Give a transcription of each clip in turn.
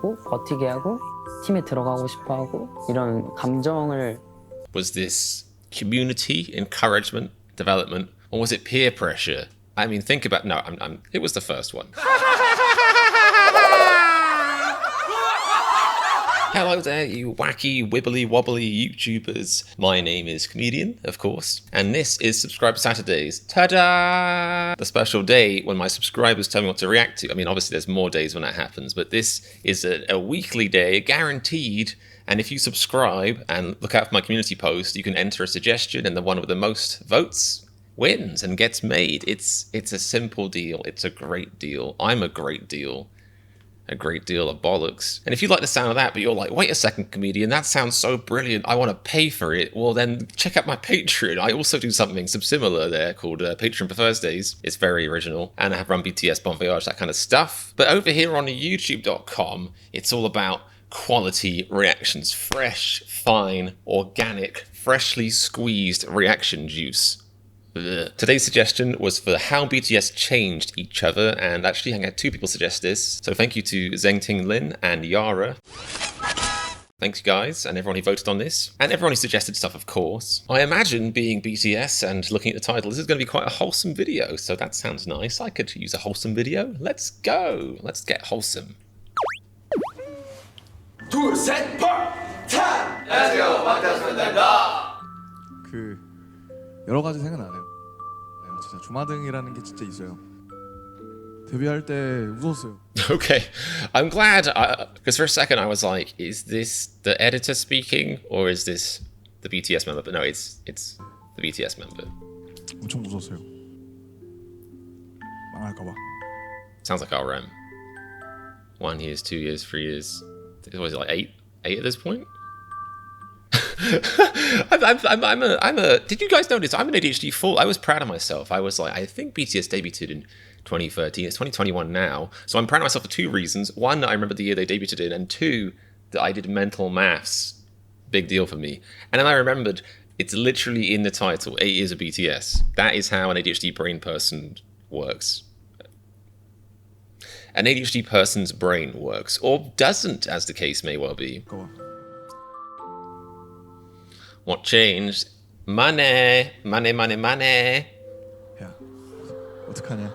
버티게 하고 팀에 들어가고 싶어하고 이런 감정을. Was this community encouragement, development, or was it peer pressure? I mean, think about it was the first one. Hello there, you wacky, wibbly wobbly YouTubers. My name is Comedian, of course, and this is Subscriber Saturdays. Ta-da! The special day when my subscribers tell me what to react to. I mean, obviously there's more days when that happens, but this is a weekly day, guaranteed. And if you subscribe and look out for my community post, you can enter a suggestion, and the one with the most votes wins and gets made. It's a simple deal. It's a great deal. I'm a great deal. A great deal of bollocks. And if you like the sound of that, but you're like, wait a second, Comedian, that sounds so brilliant, I want to pay for it, well then check out my Patreon. I also do something similar there called Patreon for Thursdays. It's very original, and I have run BTS, Bon Voyage, that kind of stuff. But over here on youtube.com, it's all about quality reactions. Fresh, fine, organic, freshly squeezed reaction juice. Today's suggestion was for how BTS changed each other, and actually I had two people suggest this, so thank you to Zengting Lin and Yara. Thanks guys, and everyone who voted on this, and everyone who suggested stuff, of course. I imagine, being BTS and looking at the title, this is going to be quite a wholesome video, so that sounds nice. I could use a wholesome video. Let's go! Let's get wholesome. 둘, 셋, 펄! 타! 안녕하세요, 방탄소년단입니다. 여러 가지 생각나네요. 진짜 주마등이라는 게 진짜 있어요. 데뷔할 때 웃었어요. Okay, I'm glad, because for a second I was like, is this the editor speaking, or is this the BTS member? But no, it's the BTS member. 엄청 웃었어요. 망할까봐. Sounds like our 1 years, 2 years, 3 years. What was it, like 8 at this point? Did you guys notice I'm an ADHD fool? I was proud of myself. I was like, I think BTS debuted in 2013. It's 2021 now. So I'm proud of myself for two reasons. One, I remember the year they debuted in, and two, that I did mental maths. Big deal for me. And then I remembered it's literally in the title, 8 years of BTS. That is how an ADHD brain person works. An ADHD person's brain works, or doesn't, as the case may well be. What changed? Money, money, money, money. 야, 어떡하냐?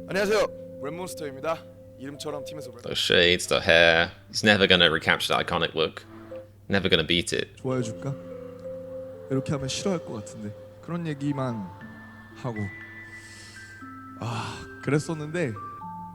안녕하세요, 랩몬스터입니다. 이름처럼 팀에서 Those shades, the hair. He's never gonna recapture that iconic look. Never gonna beat it. 좋아해 줄까? 이렇게 하면 싫어할 것 같은데 그런 얘기만 하고 그랬었는데.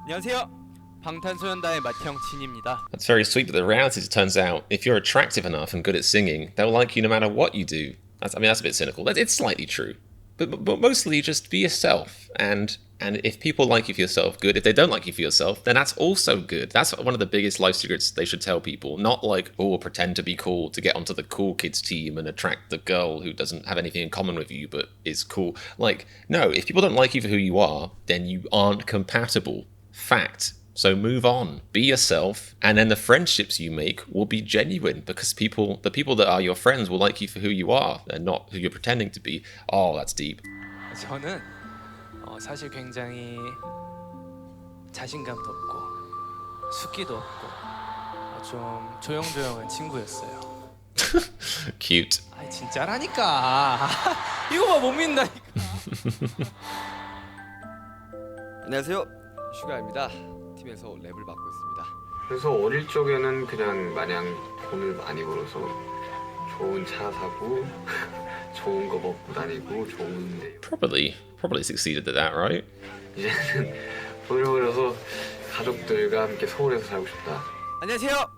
안녕하세요. 방탄소년단의 맏형 진입니다. That's very sweet, but the reality is, it turns out, if you're attractive enough and good at singing, they'll like you no matter what you do. That's a bit cynical. It's slightly true. But mostly just be yourself. And if people like you for yourself, good. If they don't like you for yourself, then that's also good. That's one of the biggest life secrets they should tell people. Not like, oh, pretend to be cool to get onto the cool kids team and attract the girl who doesn't have anything in common with you but is cool. Like, no, if people don't like you for who you are, then you aren't compatible. Fact. So move on, be yourself, and then the friendships you make will be genuine, because the people that are your friends will like you for who you are and not who you're pretending to be. Oh, that's deep. 저는 사실 굉장히 자신감도 없고 숙기도 없고 좀 조용조용한 친구였어요. Cute. 아 진짜라니까. 이거 봐 못 믿는다니까. 안녕하세요, 슈가입니다. 팀에서 랩을 맡고 있습니다. 그래서 어릴 적에는 그냥 마냥 돈을 많이 벌어서 좋은 차 사고 좋은 거 먹고 다니고 좋은데 Probably succeeded at that, right? 이제는 돈을 벌어서 가족들과 함께 서울에서 살고 싶다. 안녕하세요,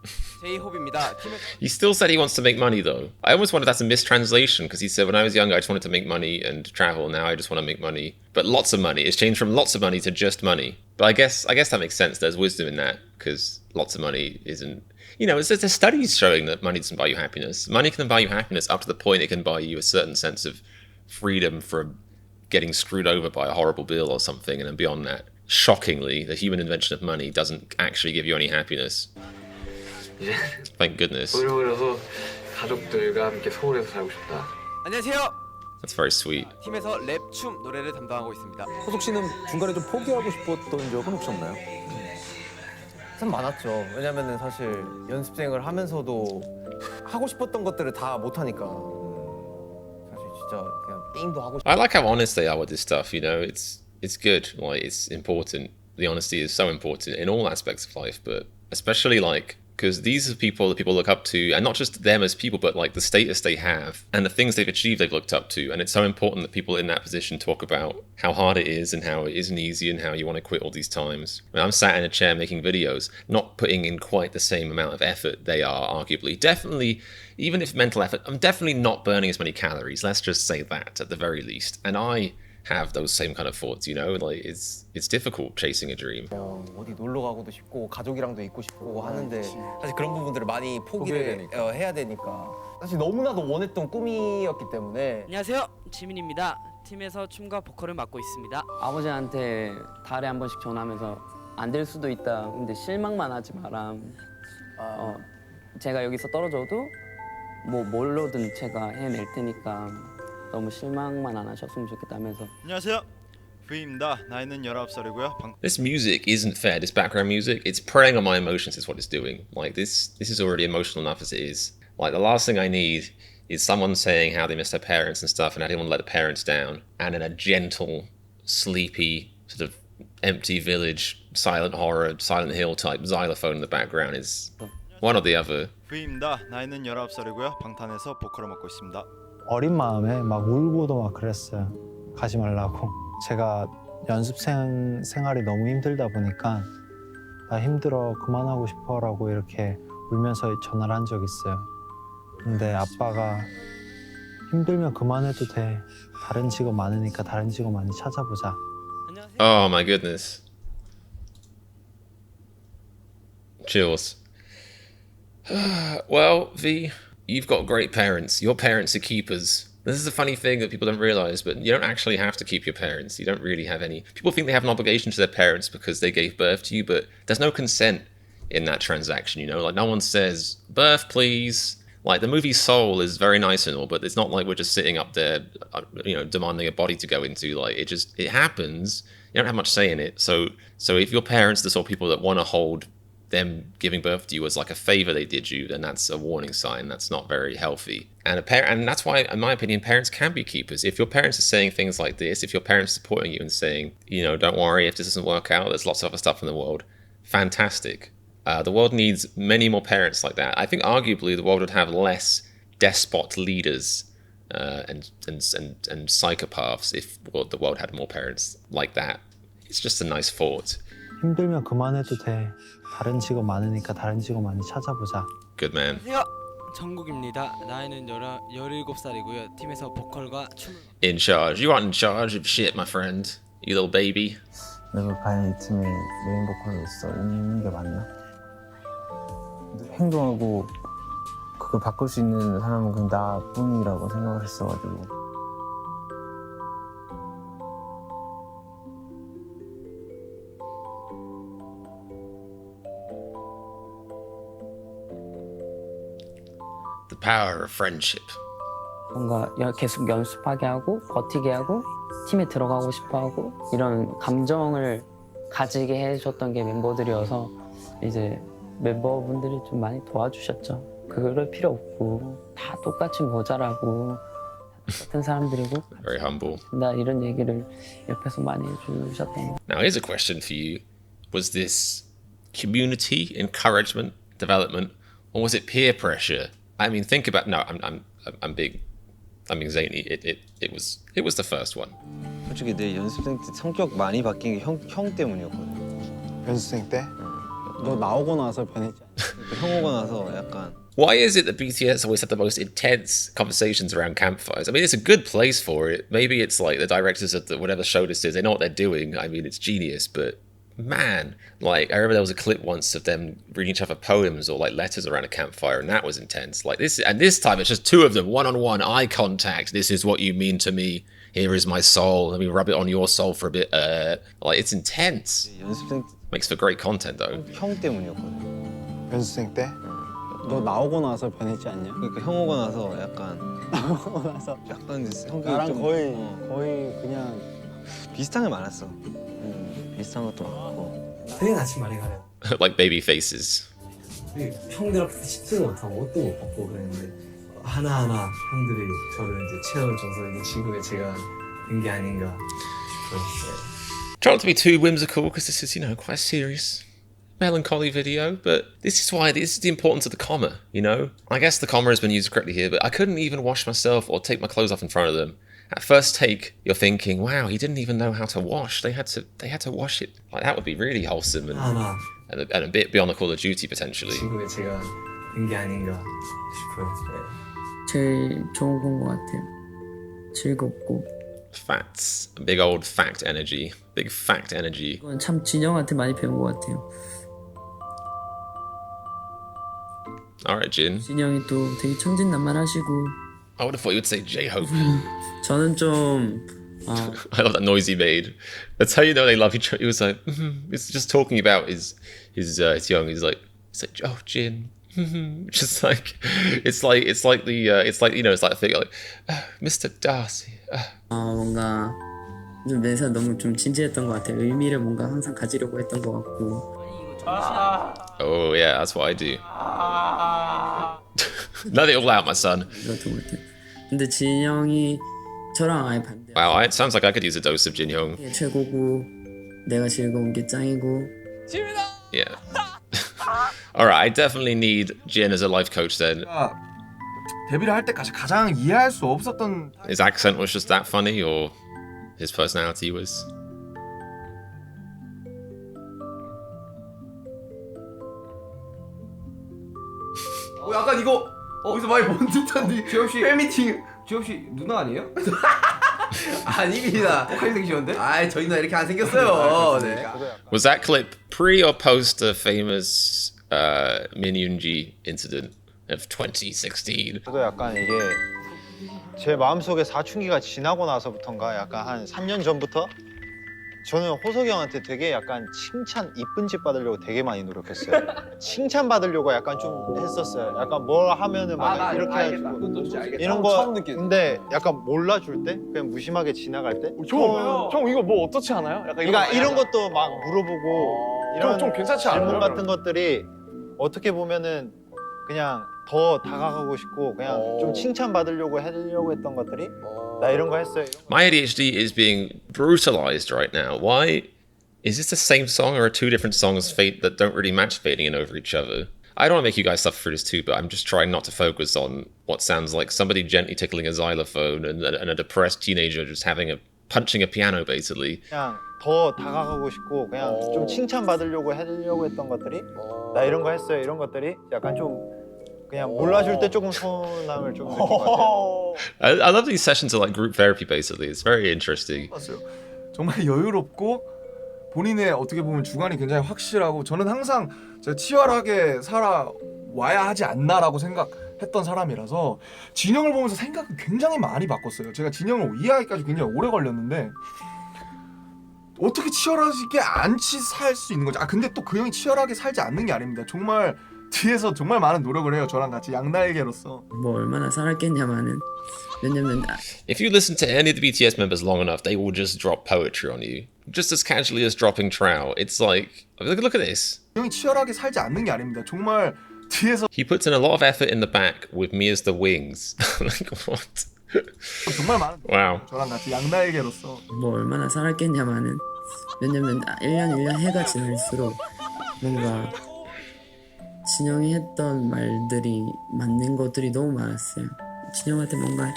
제이홉입니다. He still said he wants to make money, though. I almost wonder if that's a mistranslation, because he said, when I was younger, I just wanted to make money and travel. Now I just want to make money. But lots of money. It's changed from lots of money to just money. But I guess that makes sense. There's wisdom in that, because lots of money isn't... You know, there's studies showing that money doesn't buy you happiness. Money can buy you happiness up to the point it can buy you a certain sense of freedom from getting screwed over by a horrible bill or something, and then beyond that. Shockingly, the human invention of money doesn't actually give you any happiness. Thank goodness. 돈을 벌어서 가족들과 함께 서울에서 살고 싶다. 안녕하세요. That's very sweet. 팀에서 랩, 춤, 노래를 담당하고 있습니다. 호석 씨는 중간에 좀 포기하고 싶었던 적은 혹시 없나요? 참 많았죠. 왜냐면은 사실 연습생을 하면서도 하고 싶었던 것들을 다 못하니까 사실 진짜 그냥 게임도 하고 I like how honest they are with this stuff. You know, it's good. Like it's important. The honesty is so important in all aspects of life, but especially like because these are people that people look up to, and not just them as people, but like the status they have and the things they've achieved they've looked up to. And it's so important that people in that position talk about how hard it is and how it isn't easy and how you want to quit all these times. I mean, I'm sat in a chair making videos, not putting in quite the same amount of effort they are, arguably. Definitely, even if mental effort, I'm definitely not burning as many calories. Let's just say that at the very least. And I have those same kind of thoughts, you know, like it's difficult chasing a dream. 어디 놀러 가고도 싶고 가족이랑도 있고 싶고 하는데 사실 그런 부분들을 많이 포기를 해야 되니까 사실 너무나도 원했던 꿈이었기 때문에. 안녕하세요, 지민입니다. 팀에서 춤과 보컬을 맡고 있습니다. 아버지한테 달에 한 번씩 전화하면서 안 될 수도 있다. 근데 실망만 하지 마라. 제가 여기서 떨어져도 뭐 뭘로든 제가 해낼 테니까 너무 실망만 안 하셨으면 좋겠다면서. 안녕하세요. V입니다. 나이는 19살이고요. This music isn't fair. This background music, it's preying on my emotions is what it's doing. Like this is already emotional enough as it is. Like the last thing I need is someone saying how they miss their parents and stuff and how they want to let the parents down, and in a gentle, sleepy, sort of empty village, silent horror, Silent Hill type xylophone in the background is one or the other. V입니다. 나이는 19살이고요. 방탄에서 보컬을 맡고 있습니다. 어린 마음에 막 울고도 막 그랬어요. 가지 말라고. 제가 연습생 생활이 너무 힘들다 보니까 나 힘들어 그만하고 싶어라고 이렇게 울면서 전화를 한 적 있어요. 근데 아빠가 힘들면 그만해도 돼. 다른 직업 많으니까 다른 직업 많이 찾아보자. Oh my goodness. Chills. Well, V, you've got great parents. Your parents are keepers. This is a funny thing that people don't realize, but you don't actually have to keep your parents. You don't really have any. People think they have an obligation to their parents because they gave birth to you, but there's no consent in that transaction, you know? Like, no one says, birth, please. Like, the movie Soul is very nice and all, but it's not like we're just sitting up there, you know, demanding a body to go into. Like, it happens. You don't have much say in it. So if your parents, the sort of people that want to hold them giving birth to you as like a favor they did you, then that's a warning sign. That's not very healthy. And and that's why, in my opinion, parents can be keepers. If your parents are saying things like this, if your parents are supporting you and saying, you know, don't worry if this doesn't work out, there's lots of other stuff in the world, fantastic. The world needs many more parents like that. I think arguably the world would have less despot leaders and psychopaths if the world had more parents like that. It's just a nice thought. 힘들면 그만해도 돼. 다른 직업 많으니까 다른 직업 많이 찾아보자. Good man. 안녕하세요, 정국입니다. 나이는 17살이고요. 팀에서 보컬과 춤을 In charge. You aren't in charge of shit, my friend. You little baby. 내가 과연 이 팀의 메인 보컬로서 있는 게 맞나? 행동하고 그걸 바꿀 수 있는 사람은 그냥 나뿐이라고 생각을 했어가지고. The power of friendship. 뭔가 계속 연습하게 하고 버티게 하고 팀에 들어가고 싶어하고 이런 감정을 가지게 해줬던 게 멤버들이어서 이제 멤버분들이 좀 많이 도와주셨죠. 그럴 필요 없고 다 똑같이 모자라고 같은 사람들이고 Very humble. 나 이런 얘기를 옆에서 많이 해주셨던 거. Now here's a question for you. Was this community encouragement, development, or was it peer pressure? I mean, think about. No, I'm being zany. It was the first one. 솔직히 내 연습생 때 성격 많이 바뀐 게 형 때문이었거든. 연습생 때? 너 나오고 나서 변했지 않냐? 형 오고 나서 약간. Why is it that BTS always have the most intense conversations around campfires? I mean, it's a good place for it. Maybe it's like the directors of whatever show this is, they know what they're doing. I mean, it's genius, but man, like, I remember there was a clip once of them reading each other poems or like letters around a campfire, and that was intense. Like this, and this time it's just two of them, one-on-one, eye contact. This is what you mean to me. Here is my soul. Let me rub it on your soul for a bit. Like, it's intense. 연습생 Makes for great content, though. 형 때문이었거든. 연습생 때? 너 나오고 나서 변했지 않냐? 그러니까 형 오고 나서 약간. 나오고 나서 약간 성격이 나랑 좀, 거의 그냥 비슷한 게 많았어. 비슷한 것도 많고. 되게 같이 말이 가려. like baby faces. 형들한테 씹지도 못하고 옷도 못 벗고 그랬는데 하나하나 형들이 저를 이제 채워줘서 이게 지금의 제가 된 게 아닌가 그랬어요. Try not to be too whimsical because this is, you know, quite a serious, melancholy video, but this is the importance of the comma, you know? I guess the comma has been used correctly here, but I couldn't even wash myself or take my clothes off in front of them. At first take, you're thinking, wow, he didn't even know how to wash. They had to wash it. Like, that would be really wholesome and a bit beyond the Call of Duty, potentially. 지금의 제가 된 게 아닌가 싶어요. 제일 좋은 건 것 같아요. 즐겁고. Facts. Big old fact energy. Big fact energy. 이건 참 진영한테 많이 배운 것 같아요. Alright, Jin. 진영이 또 되게 천진난만하시고. I would have thought you would say J-Hope. 저는 좀 I love that noise he made. That's how you know they love each other. He was like, it's just talking about his young. He's like, oh, Jin. Just like, it's like you know, it's like a thing like, Mr. Darcy. 뭔가 좀 매사 너무 좀 진지했던 것 같아요. 의미를 뭔가 항상 가지려고 했던 것 같고. Oh yeah, that's what I do. Let it all out, my son. 그렇던 것 같아요. 근데 진영이 저랑 아예 반대. Wow, it sounds like I could use a dose of Jin Young. 최고고 내가 즐거운 게 짱이고. Yeah. Alright, I definitely need Jin as a life coach then. 데뷔를 할 때까지 가장 이해할 수 없었던 His accent was just that funny, or his personality was? 약간 이거 어디서 많이 본 듯한데. 지엽 씨 팬미팅. 지엽 씨 누나 아니에요? 아닙니다. 똑같이 생기셨는데? 아, 저희 누나 이렇게 안 생겼어요. 네. Was that clip pre or post the famous Min Yoonji incident of 2016? 저도 약간 이게 제 마음속에 사춘기가 지나고 나서부터인가 약간 한 3년 전부터 저는 호석이 형한테 되게 약간 칭찬, 이쁜 짓 받으려고 되게 많이 노력했어요. 칭찬 받으려고 약간 좀 했었어요. 약간 뭘 하면은 막 이렇게 해가지고 이런 거. 근데 약간 몰라줄 때, 그냥 무심하게 지나갈 때. 형 이거 뭐 어떻지 않아요? 약간 그러니까 이런 것도 막 물어보고 이런 좀 괜찮지 질문 않아요? 같은 것들이 어떻게 보면은 그냥 더 다가가고 싶고 그냥 좀 칭찬 받으려고 하려고 했던 것들이 나 이런 거 했어요. My ADHD is being brutalized right now. Why? Is this the same song or are two different songs that don't really match fading in over each other? I don't want to make you guys suffer for this too, but I'm just trying not to focus on what sounds like somebody gently tickling a xylophone and a depressed teenager just punching a piano basically. 그냥 더 다가가고 싶고 그냥 좀 칭찬 받으려고 하려고 했던 것들이 나 이런 거 했어요. 이런 것들이 약간 좀 그냥 몰라줄 때 조금 서운함을 좀 느낀 것 같아요. I love these sessions are like group therapy basically. It's very interesting. 정말 여유롭고 본인의 어떻게 보면 주관이 굉장히 확실하고 저는 항상 제가 치열하게 살아와야 하지 않나라고 생각했던 사람이라서 진영을 보면서 생각을 굉장히 많이 바꿨어요. 제가 진영을 이해하기까지 굉장히 오래 걸렸는데 어떻게 치열하게 안 살 수 있는 거지? 근데 또 그 형이 치열하게 살지 않는 게 아닙니다. 정말 뒤에서 정말 많은 노력을 해요. 저랑 같이 양날개로서. 뭐 얼마나 살았겠냐마는 왜냐면 If you listen to any of the BTS members long enough, they will just drop poetry on you. Just as casually as dropping trout. It's like, look at this. 형이 치열하게 살지 않는 게 아닙니다. 정말 뒤에서 He puts in a lot of effort in the back with me as the wings. Like what? 정말 많은 Wow. 저랑 같이 양날개로서 뭐 얼마나 살았겠냐마는 왜냐면 1년 해가 지날수록 뭔가 진영이 했던 말들이 맞는 것들이 너무 많았어요. 진영한테 뭔가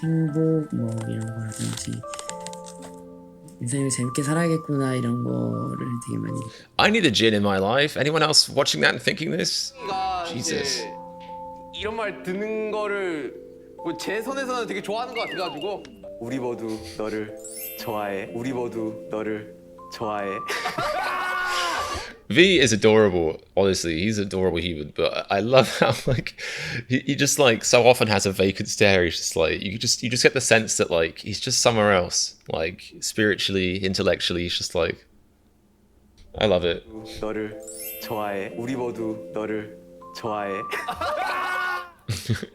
행복 뭐 이런 거라든지 인생을 재밌게 살아야겠구나 이런 거를 되게 많이. I need a Jin in my life. Anyone else watching that and thinking this? Jesus. 이런 말 듣는 거를 제 손에서는 되게 좋아하는 것 같아가지고 우리 모두 너를 좋아해. 우리 모두 너를 좋아해. V is adorable. Honestly, he's an adorable human. But I love how like he just like so often has a vacant stare. He's just like you just get the sense that like he's just somewhere else. Like spiritually, intellectually, he's just like I love it. 너를 좋아해. 우리 모두 너를 좋아해.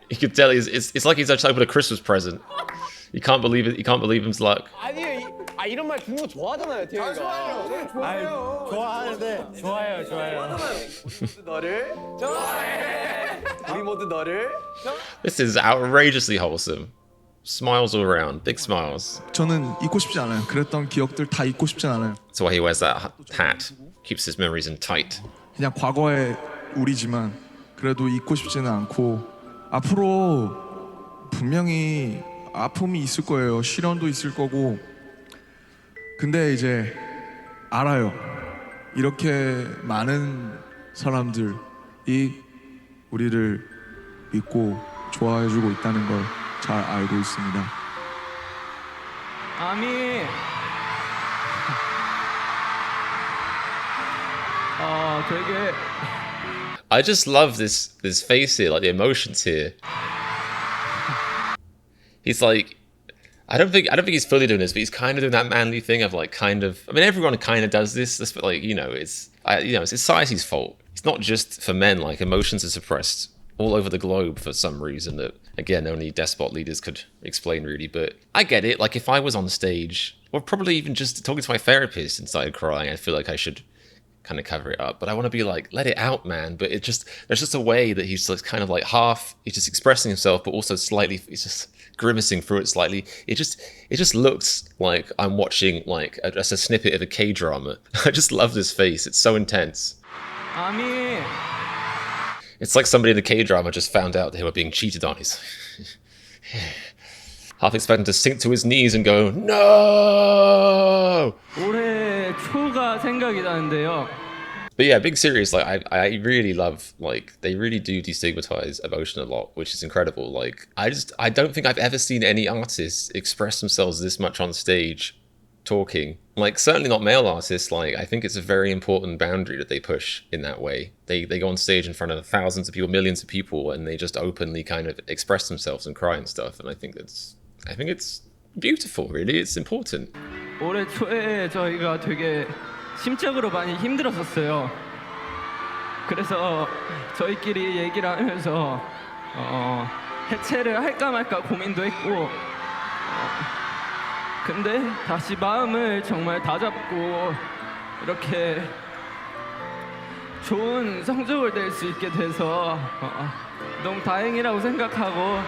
You could tell it's like he's just opened a Christmas present. You can't believe it. You can't believe his luck. 아 이런 말 듣는 거 좋아하잖아요, 태영이가. 좋아요. 좋아하는데 좋아요. 우리 모두 너를 좋아해. 우리 모두 너를. This is outrageously wholesome. Smiles all around, big smiles. 저는 잊고 싶지 않아요. 그랬던 기억들 다 잊고 싶진 않아요. That's why he wears that hat. Keeps his memories in tight. 그냥 과거의 우리지만 그래도 잊고 싶지는 않고 앞으로 분명히 아픔이 있을 거예요. 시련도 있을 거고. 근데 이제 알아요. 이렇게 많은 사람들이 우리를 믿고 좋아해주고 있다는 걸 잘 알고 있습니다. 아미. 되게. I just love this face here, like the emotions here. He's like, I don't think he's fully doing this, but he's kind of doing that manly thing of like kind of. I mean, everyone kind of does this, but like it's society's fault. It's not just for men. Like emotions are suppressed all over the globe for some reason that, again, only despot leaders could explain really. But I get it. Like if I was on stage, or probably even just talking to my therapist and started crying, I feel like I should kind of cover it up. But I want to be like, let it out, man. But there's just a way that he's just kind of like he's just expressing himself, but also slightly, he's just grimacing through it slightly. It just looks like I'm watching like just a snippet of a K-drama. I just love this face. It's so intense. 아미. It's like somebody in the K-drama just found out they were being cheated on. He's half expecting to sink to his knees and go, no! 올해 초가 생각이 나는데요. But yeah, being serious, like I really love, like they really do destigmatize emotion a lot, which is incredible. Like I don't think I've ever seen any artists express themselves this much on stage talking. Like certainly not male artists. Like I think it's a very important boundary that they push in that way. They go on stage in front of thousands of people, millions of people, and they just openly kind of express themselves and cry and stuff. And I think it's beautiful, really. It's important. 올해 초에 저희가 되게 심적으로 많이 힘들었었어요. 그래서 저희끼리 얘기를 하면서 해체를 할까 말까 고민도 했고 근데 다시 마음을 정말 다잡고 이렇게 좋은 성적을 낼 수 있게 돼서 너무 다행이라고 생각하고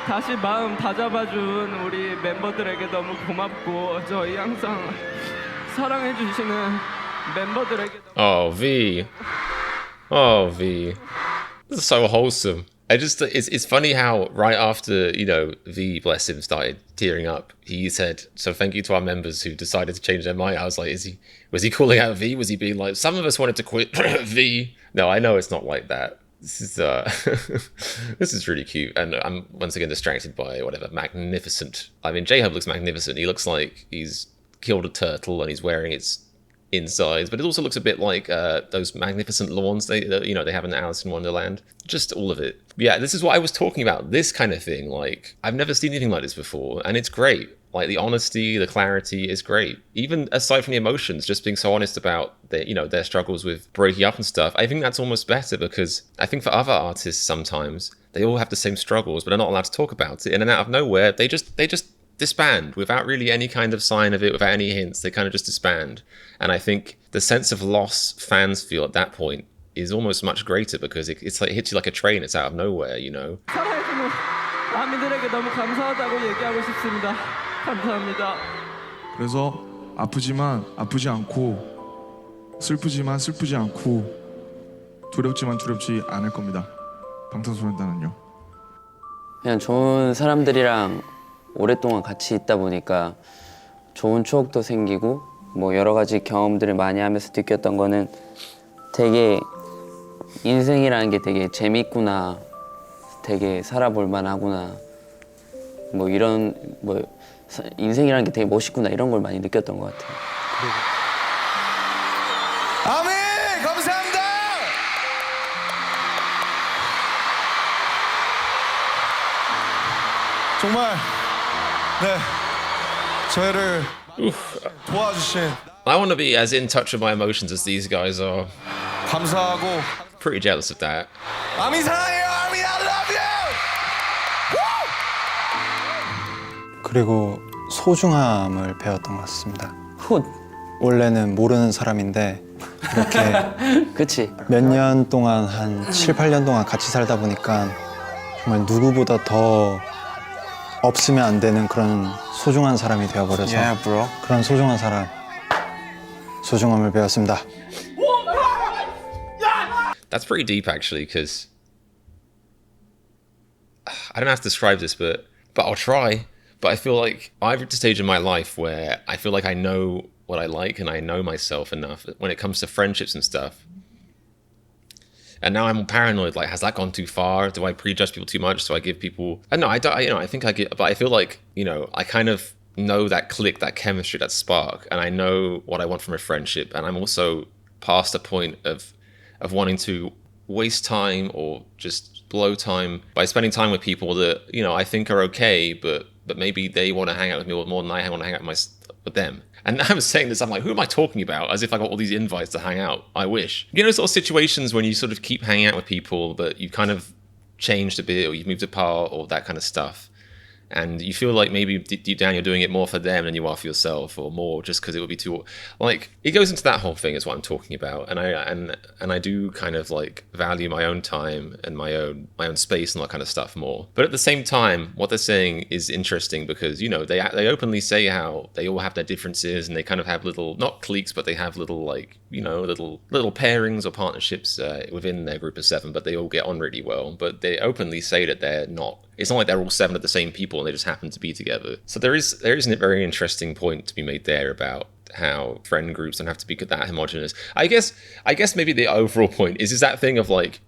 다시 마음 다잡아준 우리 멤버들에게 너무 고맙고 저희 항상 사랑해 주시는 멤버들에게 Oh, V. Oh, V. This is so wholesome. It's funny how right after, V, bless him, started tearing up, he said, so thank you to our members who decided to change their mind. I was like, was he calling out V? Was he being like, some of us wanted to quit V? No, I know it's not like that. This is this is really cute, and I'm once again distracted by whatever magnificent. I mean, J-Hub looks magnificent. He looks like he's killed a turtle and he's wearing its insides, but it also looks a bit like those magnificent lawns they have in Alice in Wonderland. Just all of it. Yeah, this is what I was talking about. This kind of thing. Like I've never seen anything like this before, and it's great. Like the honesty, the clarity is great. Even aside from the emotions, just being so honest about their struggles with breaking up and stuff. I think that's almost better because I think for other artists sometimes they all have the same struggles, but they're not allowed to talk about it. And then out of nowhere, they just disband without really any kind of sign of it, without any hints. They kind of just disband. And I think the sense of loss fans feel at that point is almost much greater because it's like it hits you like a train. It's out of nowhere, 사랑해주는 아미들에게 너무 감사하다고 얘기하고 싶습니다. 감사합니다. 그래서 아프지만 아프지 않고 슬프지만 슬프지 않고 두렵지만 두렵지 않을 겁니다. 방탄소년단은요. 그냥 좋은 사람들이랑 오랫동안 같이 있다 보니까 좋은 추억도 생기고 뭐 여러 가지 경험들을 많이 하면서 느꼈던 거는 되게 인생이라는 게 되게 재밌구나, 되게 살아볼 만하구나, 뭐 이런 인생이라는 게 되게 멋있구나 이런 걸 많이 느꼈던 것 같아요. 아멘! 감사합니다! 정말 저희를 도와주신 I want to be as in touch with my emotions as these guys are. 감사하고 Pretty jealous of that. 아미 사랑해요! 아미 I love you! 그리고 소중함을 배웠던 것 같습니다. 훗. 원래는 모르는 사람인데 이렇게 그치. 몇 년 동안 한 7, 8년 동안 같이 살다 보니까 정말 누구보다 더 없으면 안 되는 그런 소중한 사람이 되어버려서 그런 소중한 사람, 소중함을 배웠습니다. That's pretty deep, actually, because I don't know how to describe this, but I'll try. But I feel like I've reached a stage in my life where I feel like I know what I like and I know myself enough when it comes to friendships and stuff. And now I'm paranoid. Like, has that gone too far? Do I prejudge people too much? Do I give people? I don't know. I don't. I think I get. But I feel like I kind of know that click, that chemistry, that spark, and I know what I want from a friendship. And I'm also past the point of wanting to waste time or just blow time by spending time with people that I think are okay, but maybe they want to hang out with me more than I want to hang out with them. And I'm saying this, I'm like, who am I talking about? As if I got all these invites to hang out. I wish. Sort of situations when you sort of keep hanging out with people, but you kind of changed a bit, or you've moved apart, or that kind of stuff. And you feel like maybe deep down you're doing it more for them than you are for yourself, or more just because it would be too like it goes into that whole thing is what I'm talking about. And I do kind of like value my own time and my own space and that kind of stuff more. But at the same time, what they're saying is interesting because they openly say how they all have their differences and they kind of have little, not cliques, but they have little like little pairings or partnerships within their group of 7, but they all get on really well. But they openly say that they're not. It's not like they're all 7 of the same people and they just happen to be together. So there is a very interesting point to be made there about how friend groups don't have to be that homogenous. I guess maybe the overall point is that thing of like,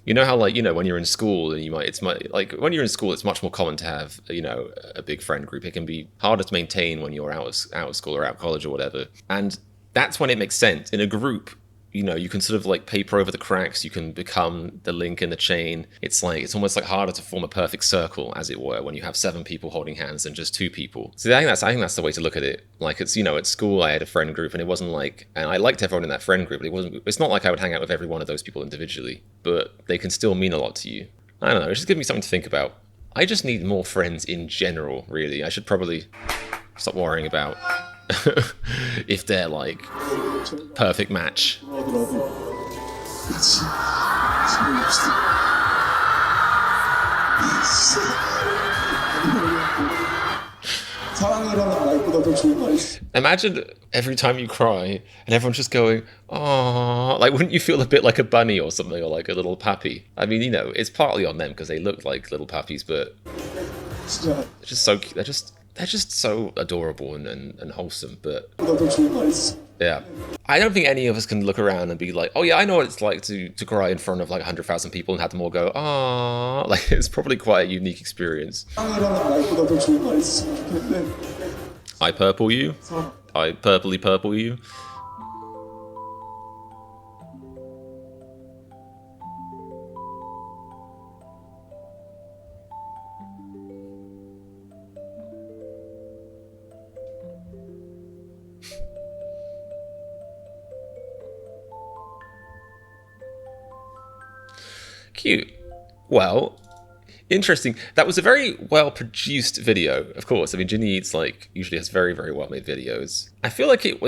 how like, when you're in school and when you're in school, it's much more common to have, a big friend group. It can be harder to maintain when you're out of school or out of college or whatever. And that's when it makes sense. In a group, you can sort of like paper over the cracks. You can become the link in the chain. It's almost like harder to form a perfect circle, as it were, when you have 7 people holding hands than just 2 people. So I think that's the way to look at it. Like it's, at school I had a friend group and it wasn't like, and I liked everyone in that friend group, but it's not like I would hang out with every one of those people individually, but they can still mean a lot to you. I don't know, it's just giving me something to think about. I just need more friends in general, really. I should probably stop worrying about if they're like perfect match. Imagine every time you cry and everyone's just going, "Aww," like wouldn't you feel a bit like a bunny or something, or like a little puppy? I mean, it's partly on them because they look like little puppies, but they're just so adorable and wholesome. But yeah, I don't think any of us can look around and be like, oh yeah, I know what it's like to cry in front of like 100,000 people and have them all go, ah, like it's probably quite a unique experience. I purple you? I purpley purple you? Cute. Well, interesting. That was a very well-produced video, of course. I mean, Ginny Eats usually has very, very well-made videos. I feel like it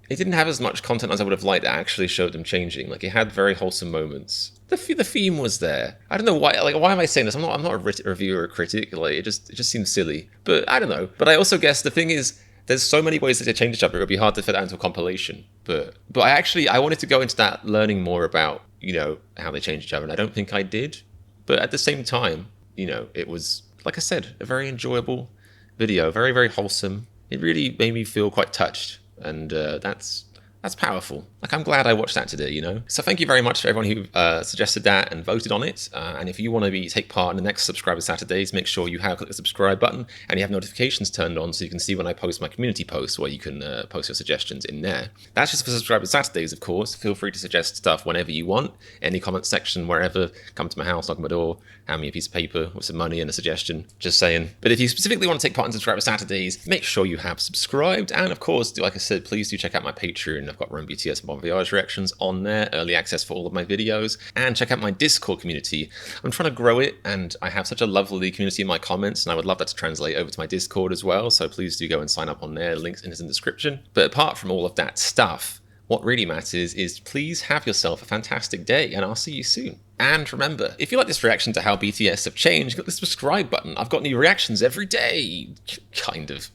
didn't have as much content as I would have liked that actually showed them changing. Like, it had very wholesome moments. The theme was there. I don't know why. Like, why am I saying this? I'm not a reviewer or a critic. Like, it just seems silly. But I don't know. But I also guess the thing is, there's so many ways that they change each other. It would be hard to fit that into a compilation. But I wanted to go into that, learning more about how they change each other, and I don't think I did. But at the same time, it was, like I said, a very enjoyable video, very, very wholesome. It really made me feel quite touched, and that's powerful. Like, I'm glad I watched that today, So thank you very much to everyone who suggested that and voted on it. And if you want to take part in the next Subscriber Saturdays, make sure you have clicked the subscribe button and you have notifications turned on so you can see when I post my community posts, where you can post your suggestions in there. That's just for Subscriber Saturdays, of course. Feel free to suggest stuff whenever you want. Any comment section, wherever. Come to my house, knock on my door, hand me a piece of paper with some money and a suggestion. Just saying. But if you specifically want to take part in Subscriber Saturdays, make sure you have subscribed. And of course, like I said, please do check out my Patreon. I've got Run BTS and Bon Voyage reactions on there, early access for all of my videos, and check out my Discord community. I'm trying to grow it, and I have such a lovely community in my comments, and I would love that to translate over to my Discord as well, so please do go and sign up on there. Links in the description. But apart from all of that stuff, what really matters is please have yourself a fantastic day, and I'll see you soon. And remember, if you like this reaction to how BTS have changed, click the subscribe button. I've got new reactions every day. Kind of.